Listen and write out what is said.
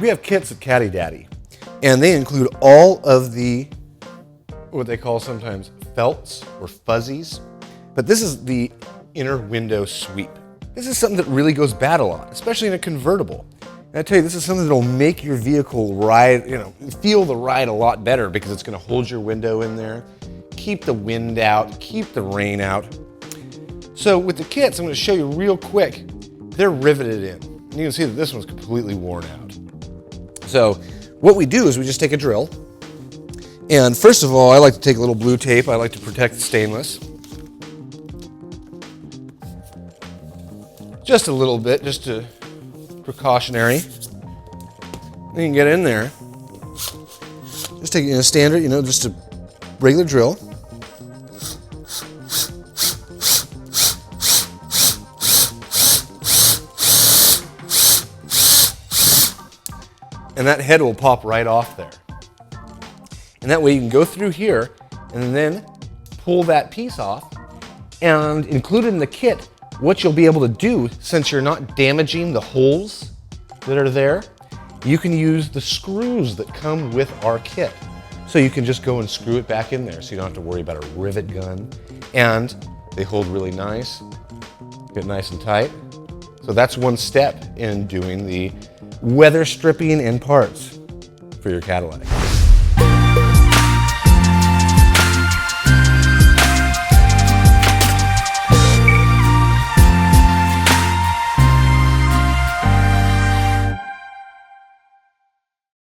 We have kits at Caddy Daddy, and they include all of the, what they call sometimes felts or fuzzies, but this is the inner window sweep. This is something that really goes bad a lot, especially in a convertible. And I tell you, this is something that'll make your vehicle ride, feel the ride a lot better because it's gonna hold your window in there, keep the wind out, keep the rain out. So with the kits, I'm gonna show you real quick, they're riveted in. And you can see that this one's completely worn out. So what we do is we just take a drill, and first of all, I like to take a little blue tape. I like to protect the stainless. Just a little bit, just to precautionary. You can get in there. Just take a standard, just a regular drill. And that head will pop right off there. And that way you can go through here and then pull that piece off. And included in the kit, what you'll be able to do, since you're not damaging the holes that are there, you can use the screws that come with our kit. So you can just go and screw it back in there so you don't have to worry about a rivet gun. And they hold really nice, get nice and tight. So that's one step in doing the weather stripping and parts for your Cadillac.